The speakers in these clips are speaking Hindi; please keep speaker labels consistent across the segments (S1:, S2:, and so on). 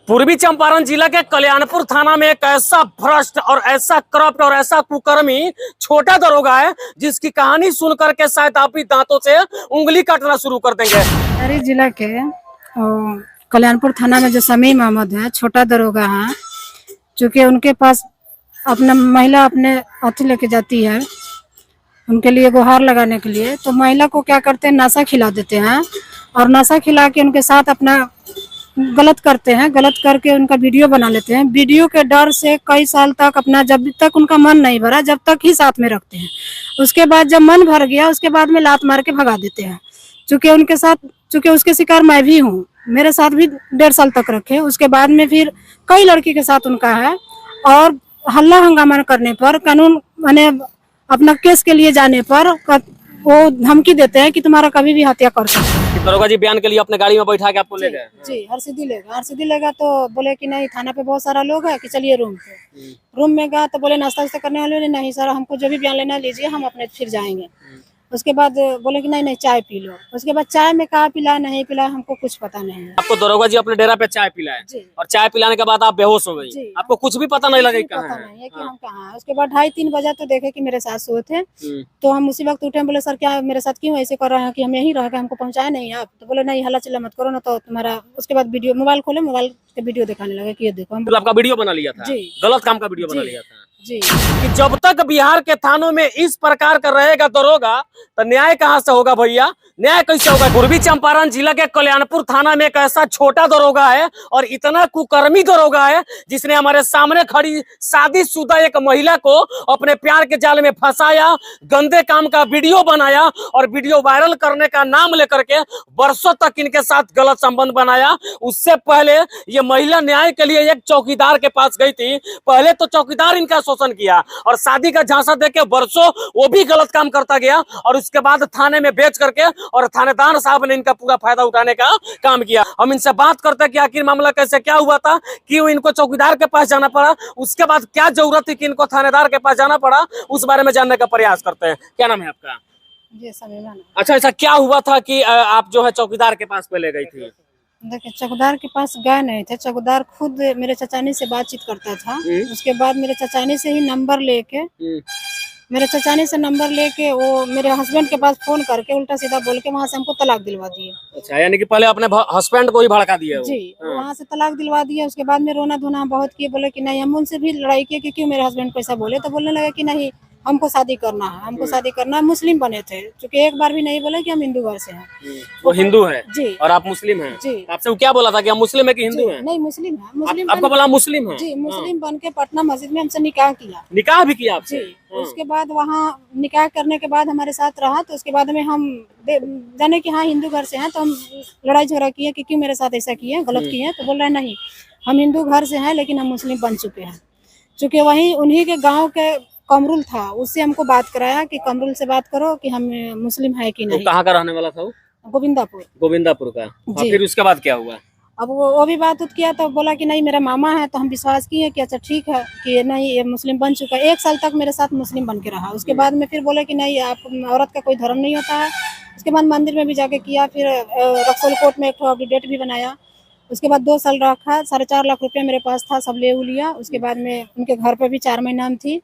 S1: पूर्वी चंपारण जिला के कल्याणपुर थाना में एक ऐसा भ्रष्ट और ऐसा करप्ट और ऐसा कुकर्मी छोटा दरोगा है जिसकी कहानी सुन करके शायद आप भी दांतों से उंगली काटना शुरू कर देंगे।
S2: अरे जिला के कल्याणपुर थाना में जो समीम अहमद है, छोटा दरोगा है, चूँकि उनके पास अपना महिला अपने अथी लेके जाती है उनके लिए गुहार लगाने के लिए, तो महिला को क्या करते हैं, नशा खिला देते हैं और नशा खिला के उनके साथ अपना गलत करते हैं। गलत करके उनका वीडियो बना लेते हैं। वीडियो के डर से कई साल तक अपना, जब तक उनका मन नहीं भरा जब तक ही साथ में रखते हैं। उसके बाद जब मन भर गया उसके बाद में लात मार के भगा देते हैं। चूँकि उसके शिकार मैं भी हूँ, मेरे साथ भी 1.5 साल तक रखे। उसके बाद में फिर कई लड़की के साथ उनका है और हल्ला हंगामा करने पर, कानून माने अपना केस के लिए जाने पर वो धमकी देते हैं कि तुम्हारा कभी भी हत्या कर सकते हैं।
S1: दरोगा जी बयान के लिए अपने गाड़ी में बैठा के आपको ले गए?
S2: जी, हरसिद्धि लेगा तो बोले कि नहीं, थाना पे बहुत सारा लोग है कि चलिए रूम पे। रूम में गया तो बोले नाश्ता वास्ता करने वाले, नहीं सर हमको जो भी बयान लेना लीजिए, हम अपने फिर जाएंगे। उसके बाद बोले कि नहीं चाय पी लो। उसके बाद चाय में कहा पिला नहीं पिला हमको कुछ पता नहीं है।
S1: आपको दरोगा जी अपने डेरा पे चाय पिलाए और चाय पिलाने के बाद आप बेहोश हो गई, आपको कुछ भी पता नहीं लगे कहाँ है
S2: कि हम कहाँ है। उसके बाद 2:30-3 बजे तो देखे कि मेरे साथ सोए थे, तो हम उसी वक्त उठे, बोले सर क्या मेरे साथ क्यों ऐसे कर रहे हैं कि हम यहीं रह के हमको पहुँचाए नहीं आप? तो बोले नहीं हल्ला चिल्ला मत करो ना तो तुम्हारा। उसके बाद वीडियो मोबाइल खोले, मोबाइल के वीडियो दिखाने लगे कि ये देखो। हम
S1: आपका वीडियो बना लिया था? गलत काम का वीडियो बना लिया था
S2: जी।
S1: कि जब तक बिहार के थानों में इस प्रकार का रहेगा दरोगा तो न्याय कहां से होगा भैया? न्याय कैसे होगा? पूर्वी चंपारण जिला के कल्याणपुर थाना में एक ऐसा छोटा दरोगा है और इतना कुकर्मी दरोगा है जिसने हमारे सामने खड़ी शादीशुदा एक महिला को अपने प्यार के जाल में फंसाया, गंदे काम का वीडियो बनाया और वीडियो वायरल करने का नाम लेकर के वर्षों तक इनके साथ गलत संबंध बनाया। उससे पहले ये महिला न्याय के लिए एक चौकीदार के पास गई थी। पहले तो चौकीदार इनका शोषण किया और शादी का झांसा देके वर्षों वो भी गलत काम करता गया और उसके बाद थाने में बेच करके और थानेदार साहब ने इनका पूरा फायदा उठाने का काम किया। हम इनसे बात करते हैं कि आखिर मामला कैसे क्या हुआ था, क्यों इनको चौकीदार के पास जाना पड़ा, उसके बाद क्या जरूरत थी कि इनको थानेदार के पास जाना पड़ा, उस बारे में जानने का प्रयास करते हैं। क्या नाम है आपका?
S2: जी समीमा।
S1: अच्छा, ऐसा क्या हुआ था कि आप जो है चौकीदार के पास पे ले गई थी?
S2: देखिए चौकीदार के पास गए नहीं थे, चौकीदार खुद मेरे चचानी से बातचीत करता था। उसके बाद मेरे चचानी से ही नंबर लेके वो मेरे हस्बैंड के पास फोन करके उल्टा सीधा बोल के वहाँ से हमको तलाक दिलवा दिए।
S1: अच्छा, यानी कि पहले अपने हस्बैंड को ही भड़का दिया?
S2: जी, वहाँ से तलाक दिलवा दिया। उसके बाद में रोना धोना बहुत किए, बोले कि नहीं, हम उनसे भी लड़ाई किए कि क्यों मेरे हस्बैंड को ऐसा बोले, तो बोलने लगे कि नहीं हमको शादी करना है, हमको शादी करना है। मुस्लिम बने थे, क्योंकि एक बार भी नहीं बोले कि हम हिंदू घर से हैं।
S1: वो हिंदू है
S2: जी
S1: और आप मुस्लिम हैं
S2: जी।
S1: आपसे वो क्या बोला था कि हम मुस्लिम है कि हिंदू है?
S2: नहीं मुस्लिम है। मुस्लिम
S1: आपको बोला मुस्लिम है?
S2: जी, मुस्लिम बन के पटना मस्जिद में हमसे निकाह किया।
S1: निकाह भी किया आपसे?
S2: उसके बाद वहाँ निकाह करने के बाद हमारे साथ रहा, तो उसके बाद में हम जाने कि हाँ हिंदू घर से हैं, तो हम लड़ाई झगड़ा किए कि क्यों मेरे साथ ऐसा किए, गलत किए। तो बोल रहे नहीं हम हिंदू घर से हैं लेकिन हम मुस्लिम बन चुके हैं। चूँकि वहीं उन्हीं के गाँव के कमरुल था, उससे हमको बात कराया कि कमरुल से बात करो कि हम मुस्लिम है कि नहीं।
S1: कहाँ का रहने वाला था वो? गोविंदापुर का।
S2: जी।
S1: फिर उसके बाद क्या हुआ?
S2: अब वो भी बात किया तो बोला कि नहीं मेरा मामा है, तो हम विश्वास किए कि अच्छा ठीक है कि नहीं ये मुस्लिम बन चुका है। 1 साल तक मेरे साथ मुस्लिम बन के रहा। उसके बाद में फिर बोले कि नहीं आप औरत का कोई धर्म नहीं होता है। उसके बाद मंदिर में भी जाके किया, फिर रक्सौल कोर्ट में एक अपडेट भी बनाया। उसके बाद 2 साल रखा, 4.5 लाख रुपया मेरे पास था, सब ले लिया। उसके बाद में उनके घर पे भी 4 महीना हम थी।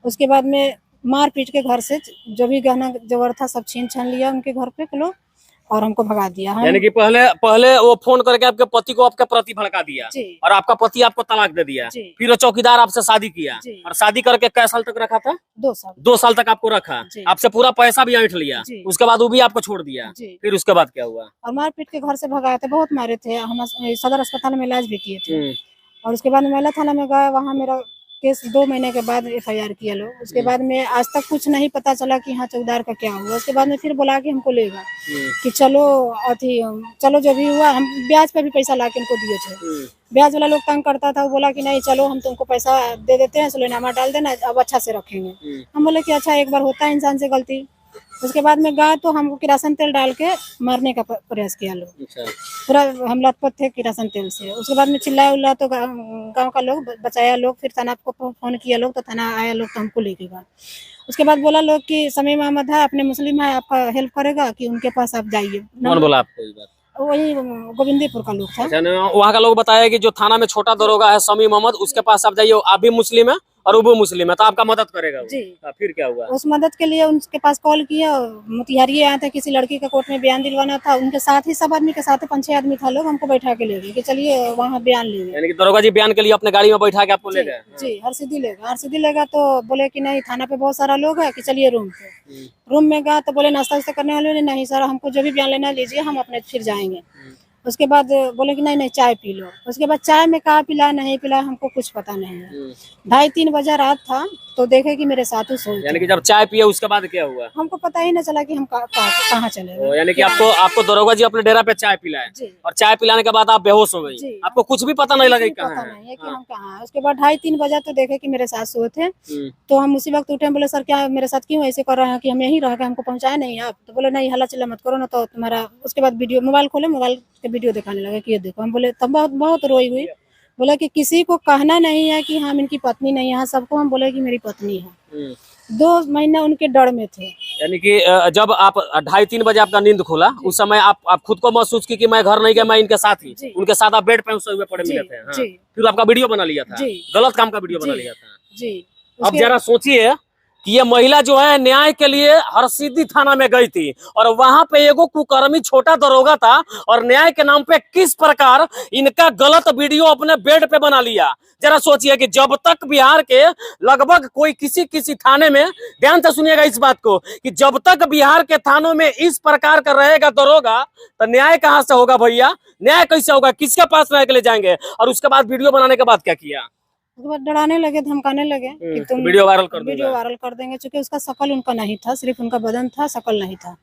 S2: उसके बाद में मार पीट के घर से जो भी गहना जवर था सब छीन छान लिया उनके घर पे लोग और हमको भगा दिया।
S1: यानी कि पहले वो फोन करके आपके पति को आपके प्रति भड़का दिया और आपका पति आपको तलाक दे दिया। फिर वो चौकीदार आपसे शादी किया और शादी करके कै साल तक रखा था?
S2: 2 साल।
S1: 2 साल तक आपको रखा, आपसे पूरा पैसा भी ऐंठ लिया। उसके बाद वो भी आपको छोड़ दिया। फिर उसके बाद क्या हुआ?
S2: और मार पीट के घर से भगाए थे, बहुत मारे थे। हम सदर अस्पताल में इलाज भी किए थे। और उसके बाद महिला थाना में गए, वहाँ मेरा केस 2 महीने के बाद FIR किया लोग। उसके बाद में आज तक कुछ नहीं पता चला कि हाँ चौकीदार का क्या हुआ। उसके बाद में फिर बुला के हमको लेगा कि चलो जो भी हुआ, हम ब्याज पे भी पैसा ला के उनको दिए थे। ब्याज वाला लोग तंग करता था, वो बोला कि नहीं चलो हम तुमको पैसा दे देते हैं, सलीनामा डाल देना, अब अच्छा से रखेंगे। हम बोले कि अच्छा एक बार होता है इंसान से गलती। उसके बाद में गए तो हमको किरासन तेल डाल के मारने का प्रयास किया लोग। पूरा हम लथपथ थे किरासन तेल से। उसके बाद में चिल्लाया उल्ला तो गांव का लोग बचाया लोग, फिर थाना को फोन किया लोग, तो थाना आया लोग तो हमको लेके गए। उसके बाद बोला लोग कि समीम अहमद है, अपने मुस्लिम है, आपका हेल्प करेगा कि उनके पास आप जाइए।
S1: कौन बोला आपको ये बात?
S2: वही गोविंदपुर का लोग था।
S1: अच्छा, वहाँ का लोग बताया कि जो थाना में छोटा दरोगा है समी मोहम्मद, उसके पास आप जाइए, आप भी मुस्लिम है और वो मुस्लिम है, तो आपका मदद करेगा वो।
S2: जी।
S1: फिर क्या हुआ?
S2: उस मदद के लिए उनके पास कॉल किया, मोतिहारी आया था, किसी लड़की का कोर्ट में बयान दिलवाना था, उनके साथ ही सब आदमी के साथ 5-6 आदमी था, लोग हमको बैठा के ले गए कि चलिए वहाँ बयान ले गए।
S1: यानी कि दरोगा जी बयान के लिए अपने गाड़ी में बैठा के आपको ले गए?
S2: जी, हरसिद्धि ले गया तो बोले कि नहीं थाना पे बहुत सारा लोग है कि चलिए रूम पे। रूम में गया तो बोले नाश्ता वास्ता करने वाले, नहीं सर हमको जो भी बयान लेना लीजिए, हम अपने फिर जाएंगे। उसके बाद बोले कि नहीं चाय पी लो। उसके बाद चाय में कहा पिला नहीं पिला हमको कुछ पता नहीं है। 2:30-3 बजे रात था तो देखे कि मेरे साथ ही सोए थे।
S1: यानी कि जब चाय पिए उसके बाद क्या हुआ?
S2: हमको पता ही नहीं चला कि हम कहाँ चले गए।
S1: यानी कि आपको दरोगा जी अपने डेरा पे चाय पिलाए
S2: जी।
S1: और चाय पिलाने के बाद आप बेहोश हो गई,
S2: जी।
S1: आपको कुछ भी पता नहीं लगा
S2: पता नहीं है कि हम कहाँ हैं। उसके बाद 2:30-3 बजे तो देखे कि मेरे साथ सोए थे, तो हम उसी वक्त उठे, बोले सर क्या मेरे साथ क्यों ऐसे कर रहे हैं कि हम यहीं रह के हमको पहुंचाए नहीं आप? तो बोले नहीं हल्ला चिल्ला मत करो ना तो तुम्हारा। उसके बाद वीडियो मोबाइल खोले, मोबाइल के वीडियो दिखाने लगे कि ये देखो। हम बोले तब बहुत रोई हुई, बोला कि किसी को कहना नहीं है कि हम इनकी पत्नी नहीं है, सबको हम बोले कि मेरी पत्नी है। 2 महीने उनके डर में थे।
S1: यानी कि जब आप 2:30-3 बजे आपका नींद खुला, उस समय आप खुद को महसूस की कि मैं घर नहीं गया, मैं इनके साथ ही, उनके साथ आप बेड पे सोए हुए पड़े मिले थे। हाँ। फिर आपका वीडियो बना लिया था, गलत काम का वीडियो बना लिया था।
S2: जी।
S1: अब जरा सोचिए कि ये महिला जो है न्याय के लिए हरसिद्धि थाना में गई थी और वहां पे एगो कुकर्मी छोटा दरोगा था और न्याय के नाम पे किस प्रकार इनका गलत वीडियो अपने बेड पे बना लिया। जरा सोचिए कि जब तक बिहार के लगभग कोई किसी थाने में, ध्यान से सुनिएगा इस बात को, कि जब तक बिहार के थानों में इस प्रकार का रहेगा दरोगा तो न्याय कहाँ से होगा भैया? न्याय कैसे होगा? किसके पास रह के ले जाएंगे? और उसके बाद वीडियो बनाने के बाद क्या किया?
S2: उसके बाद डराने लगे, धमकाने लगे कि तुम
S1: वीडियो वायरल कर
S2: देंगे। चूंकि उसका शकल उनका नहीं था, सिर्फ उनका बदन था, शकल नहीं था।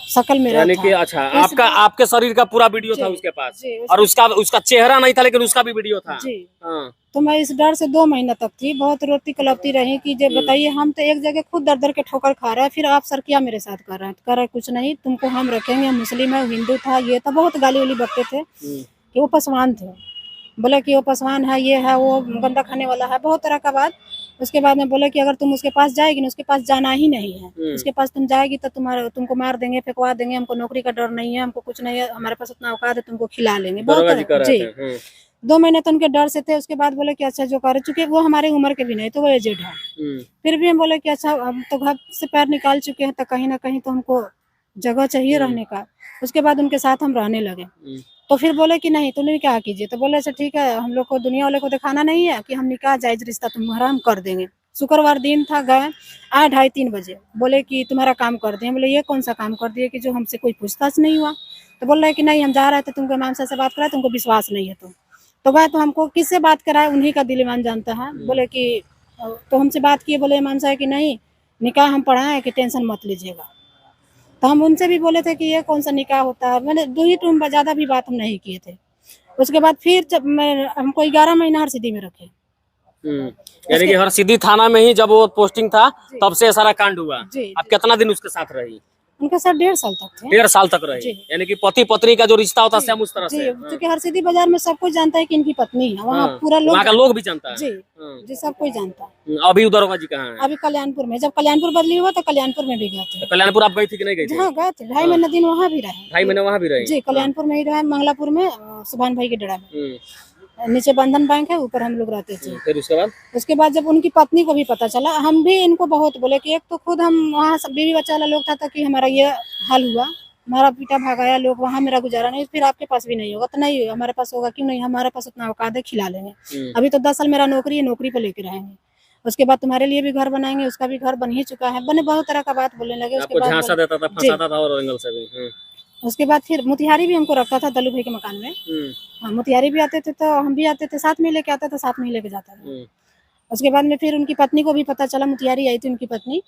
S2: शकल मेरा
S1: यानी
S2: था।
S1: कि अच्छा आपके शरीर का पूरा वीडियो था उसके पास और उसका चेहरा नहीं था लेकिन उसका भी वीडियो था।
S2: जी।
S1: हाँ।
S2: तो मैं इस डर से 2 महीना तक थी, बहुत रोती कलपती रही कि जब बताइए हम तो एक जगह खुद दर दर के ठोकर खा रहे हैं, फिर आप सर क्या मेरे साथ कर रहे हैं? कर रहे कुछ नहीं, तुमको हम रखेंगे, हम मुस्लिम है, हिंदू था, ये था, बहुत गाली वाली बकते थे कि वो पसवान थे, बोले कि वो पसवान है, ये है, वो गंदा खाने वाला है, बहुत तरह का बात। उसके बाद में बोले कि अगर तुम उसके पास जाएगी ना, उसके पास जाना ही नहीं है, उसके पास तुम जाएगी तो तुमको मार देंगे, फेंकवा देंगे, हमको नौकरी का डर नहीं है, हमको कुछ नहीं है, हमारे पास उतना औकात है, तुमको खिला लेंगे, बहुत तरह। जी। 2 महीने तो उनके डर से थे। उसके बाद बोले कि अच्छा जो कर चुके, वो हमारे उम्र के भी नहीं तो वो एजेड है, फिर भी हम बोले कि अच्छा अब तो घर से पैर निकाल चुके हैं तो कहीं ना कहीं तो हमको जगह चाहिए रहने का। उसके बाद उनके साथ हम रहने लगे। तो फिर बोले कि नहीं तुम निकाह कीजिए, तो बोले अच्छा ठीक है, हम लोग को दुनिया वाले को दिखाना नहीं है कि हम निकाह जायज रिश्ता तुम्हारा हम कर देंगे। शुक्रवार दिन था, गए, आए 2:30-3 बजे, बोले कि तुम्हारा काम कर दिए। बोले ये कौन सा काम कर दिए कि जो हमसे कोई पूछताछ नहीं हुआ? तो बोल रहे कि नहीं हम जा रहे थे, तुमको इमाम साहब से बात कराए, तुमको विश्वास नहीं है तो गए, तो हमको किससे बात कराए, उन्हीं का दिल ईमान जानता है। बोले कि तो हमसे बात किए, बोले इमाम साहब कि नहीं निकाह हम पढ़ाए कि टेंशन मत लीजिएगा। तो हम उनसे भी बोले थे कि ये कौन सा निकाह होता है, मैंने 2 ही टूम ज़्यादा भी बात हम नहीं किए थे। उसके बाद फिर जब हमको 11 महीना हरसिद्धि में रखे।
S1: यानी कि हरसिद्धि थाना में ही जब वो पोस्टिंग था तब से सारा कांड हुआ। आप कितना दिन उसके साथ रही?
S2: उनके साथ 1.5 साल तक थे।
S1: 1.5 साल तक रही, यानी कि पति पत्नी का जो रिश्ता होता है उस तरह से।
S2: क्योंकि हरसिद्धि बाजार में सब कुछ जानता है कि इनकी पत्नी है, वहाँ पूरा लोग,
S1: वहाँ का लोग भी जानता है।
S2: जी सब कोई जानता है।
S1: अभी दरोगा जी कहाँ है?
S2: अभी कल्याणपुर में, जब कल्याणपुर बदली हुआ तो कल्याणपुर में भी गए थे।
S1: कल्याणपुर आप गई थी कि नहीं गई थी?
S2: हाँ गए थे, 2.5 महीने दिन वहाँ भी रहे।
S1: 2.5 महीने वहाँ भी रहे? जी,
S2: कल्याणपुर में ही रहे, मंगलापुर में सुभान भाई के डेरा में। नीचे बंधन बैंक है, ऊपर हम लोग रहते थे।
S1: फिर उसके बाद
S2: जब उनकी पत्नी को भी पता चला, हम भी इनको बहुत बोले कि एक तो खुद हम वहाँ सब बीवी बच्चा वाला लोग था कि हमारा ये हाल हुआ, हमारा बेटा भागाया लोग, वहाँ मेरा गुजारा नहीं, फिर आपके पास भी नहीं होगा तो नहीं हमारे पास होगा, क्यों नहीं, हमारे पास उतना औकात है, खिला लेंगे। अभी तो 10 साल मेरा नौकरी है, नौकरी पे लेके रहेंगे, उसके बाद तुम्हारे लिए भी घर बनाएंगे, उसका भी घर बन ही चुका है, बने बहुत तरह का बात बोलने लगे। उसके बाद
S1: झांसा देता था, फंसाता था और एंगल से भी।
S2: उसके बाद फिर मोतिहारी भी हमको रखता था, दलू भाई के मकान में। हाँ, मोतिहारी भी आते थे तो हम भी आते थे, साथ में लेके आता था, साथ में ही लेके जाता था। उसके बाद में फिर उनकी पत्नी को भी पता चला, मोतिहारी आई थी उनकी पत्नी।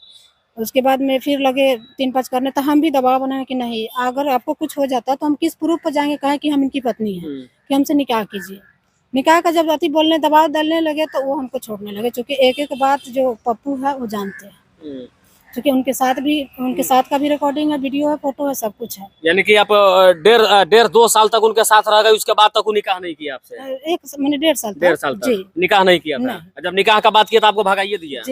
S2: उसके बाद में फिर लगे 3-5 करने, तो हम भी दबाव बनाए कि नहीं अगर आपको कुछ हो जाता तो हम किस प्रूफ पर जाएंगे कहे कि हम इनकी पत्नी है, कि हमसे निकाह कीजिए। निकाह का जब अति बोलने दबाव डालने लगे तो वो हमको छोड़ने लगे, क्योंकि एक एक बात जो पप्पू है वो जानते हैं, क्योंकि उनके साथ का भी रिकॉर्डिंग है, वीडियो है, फोटो है, सब कुछ है।
S1: यानी कि आप 1.5-2 साल तक उनके साथ रह गए, उसके बाद तक वो निकाह नहीं किया आपसे?
S2: मैंने 1.5 साल
S1: 1.5 साल तक निकाह नहीं किया था। जब निकाह का बात किया तो आपको भगाइए दिया?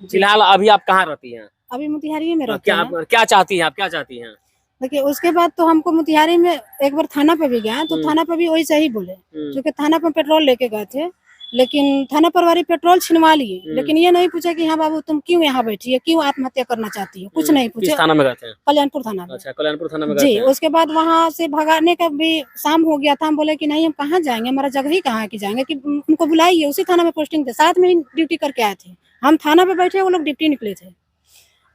S1: फिलहाल अभी आप कहाँ रहती हैं?
S2: अभी मोतिहारी में रहती हैं।
S1: क्या चाहती हैं आप, क्या चाहती हैं?
S2: देखिए उसके बाद तो हमको मोतिहारी में एक बार थाना पे भी गए, तो थाना पे भी वैसे ही बोले, क्योंकि थाना पे पेट्रोल लेके गए थे, लेकिन थाना प्रभारी पेट्रोल छिनवा लिए, लेकिन ये नहीं पूछा कि हाँ बाबू तुम क्यों यहाँ बैठी है, क्यों आत्महत्या करना चाहती हो, कुछ नहीं
S1: किस
S2: पूछे।
S1: थाना में गए थे?
S2: कल्याणपुर थाना में।
S1: अच्छा, कल्याणपुर थाना में गए
S2: जी,
S1: थे।
S2: उसके बाद वहाँ से भगाने का भी शाम हो गया था, हम बोले कि नहीं हम कहाँ जाएंगे, हमारा जगह ही कहाँ है कि जाएंगे, कि उनको बुलाइए, उसी थाना में पोस्टिंग थे, साथ में ही ड्यूटी करके आए थे, हम थाना पे बैठे, वो लोग ड्यूटी निकले थे,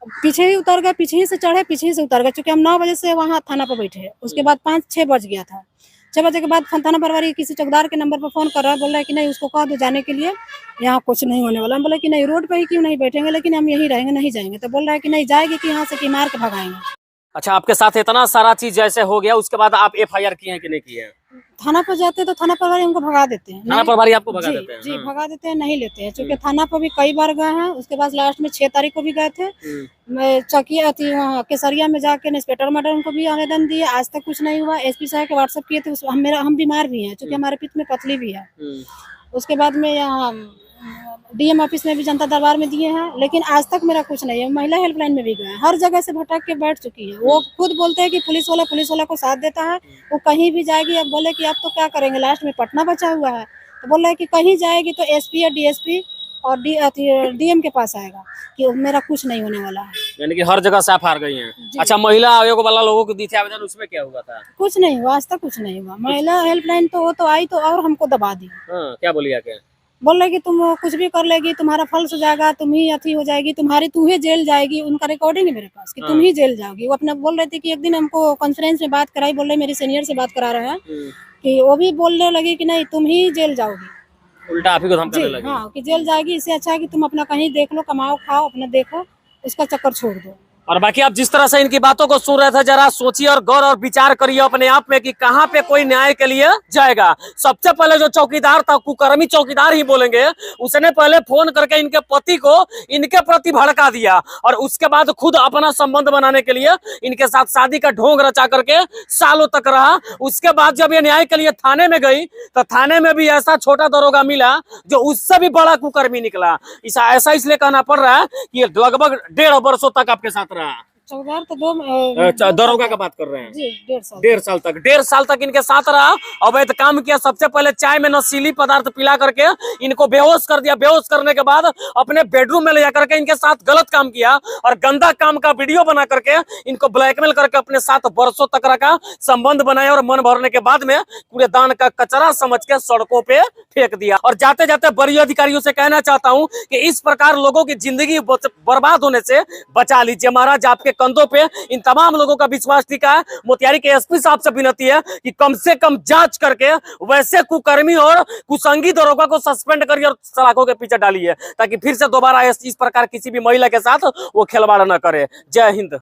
S2: पीछे ही उतर गए, पीछे ही से चढ़े, पीछे ही से उतर गए, क्योंकि हम 9 बजे से वहाँ थाना पर बैठे। उसके बाद 5-6 बज गया था, 6 बजे के बाद थाना प्रभारी किसी चौकीदार के नंबर पर फोन कर रहा है, बोल रहा है कि नहीं उसको कह दो जाने के लिए, यहाँ कुछ नहीं होने वाला। हम बोले कि नहीं रोड पे ही क्यों नहीं बैठेंगे, लेकिन हम यही रहेंगे, नहीं जाएंगे। तो बोल रहा है कि नहीं जाएगी कि यहाँ से कि मार के भगाएंगे।
S1: अच्छा, आपके साथ इतना सारा चीज जैसे हो गया, उसके बाद आप एफआईआर किए हैं कि नहीं किए हैं?
S2: थाना पर जाते तो थाना प्रभारी हमको भगा देते हैं।
S1: थाना प्रभारी आपको भगा
S2: जी,
S1: देते हैं?
S2: जी भगा देते हैं, नहीं लेते हैं, क्योंकि थाना पर भी कई बार गए हैं। उसके बाद लास्ट में 6 तारीख को भी गए थे, मैं चकिया थी वहाँ केसरिया में जाके इंस्पेक्टर मैडम को भी आवेदन दिए, आज तक कुछ नहीं हुआ। एसपी साहब के व्हाट्सएप किए थे, हम बीमार भी हैं, क्योंकि हमारे पित्त में पथरी भी है। उसके बाद में यहाँ डीएम ऑफिस में भी जनता दरबार में दिए हैं, लेकिन आज तक मेरा कुछ नहीं है। महिला हेल्पलाइन में भी गए, हर जगह से भटक के बैठ चुकी है। वो खुद बोलते हैं कि पुलिस वाला को साथ देता है, वो कहीं भी जाएगी। अब बोले कि अब तो क्या करेंगे, लास्ट में पटना बचा हुआ है, तो बोल रहे हैं कि कहीं जाएगी तो एसपी या डीएसपी और डीएम के पास आएगा कि मेरा कुछ नहीं होने वाला है।
S1: यानी कि हर जगह से आप हार गई हैं। अच्छा, महिला आयोग वाला लोगों को दी थी आवेदन, उसमें क्या हुआ था?
S2: कुछ नहीं हुआ, आज तक कुछ नहीं हुआ। महिला हेल्पलाइन तो वो तो आई तो और हमको दबा दी।
S1: क्या बोली आके?
S2: बोल रहे कि तुम कुछ भी कर लेगी, तुम्हारा फल्स हो जाएगा, तुम ही अथी हो जाएगी, तुम्हें जेल जाएगी। उनका रिकॉर्डिंग है मेरे पास कि तुम ही जेल जाओगी। वो अपना बोल रहे थे कि एक दिन हमको कॉन्फ्रेंस में बात कराई, बोल रहे मेरी सीनियर से बात करा रहे हैं कि वो भी बोलने लगी कि नहीं तुम ही जेल जाओगी,
S1: उल्टा आप ही को धमकाने लगी।
S2: हाँ कि जेल जाएगी, इससे अच्छा है कि तुम अपना कहीं देख लो, कमाओ खाओ, अपना देखो, उसका चक्कर छोड़ दो।
S1: और बाकी आप जिस तरह से इनकी बातों को सुन रहे थे, जरा सोचिए और गौर और विचार करिए अपने आप में कि कहाँ पे कोई न्याय के लिए जाएगा। सबसे पहले जो चौकीदार था, कुकर्मी चौकीदार ही बोलेंगे, उसने पहले फोन करके इनके पति को इनके प्रति भड़का दिया, और उसके बाद खुद अपना संबंध बनाने के लिए इनके साथ शादी का ढोंग रचा करके सालों तक रहा। उसके बाद जब ये न्याय के लिए थाने में गई, तो थाने में भी ऐसा छोटा दरोगा मिला जो उससे भी बड़ा कुकर्मी निकला। ऐसा इसलिए कहना पड़ रहा है कि लगभग 1.5 वर्षों तक आपके साथ रहा।
S2: चौकीदार तो
S1: दरोगा का बात कर रहे हैं
S2: जी, 1.5
S1: साल तक इनके साथ रहा, अवैध काम किया। सबसे पहले चाय में नशीली पदार्थ पिला करके इनको बेहोश कर दिया। बेहोश करने के बाद अपने बेडरूम में ले जाकर के इनके साथ गलत काम किया, और गंदा काम का वीडियो बना करके इनको ब्लैकमेल करके अपने साथ वर्षों तक रखा, संबंध बनाया, और मन भरने के बाद में कूड़ेदान का कचरा समझ के सड़कों पे फेंक दिया। और जाते जाते बड़ी अधिकारियों से कहना चाहता हूं कि इस प्रकार लोगों की जिंदगी बर्बाद होने से बचा लीजिए। महाराज, आपके कंधों पे इन तमाम लोगों का विश्वास टिका है। मोतिहारी के एसपी साहब से विनती है कि कम से कम जांच करके वैसे कुकर्मी और कुसंगी दरोगा को सस्पेंड करिए और सलाखों के पीछे डालिए, ताकि फिर से दोबारा इस प्रकार किसी भी महिला के साथ वो खिलवाड़ न करे। जय हिंद।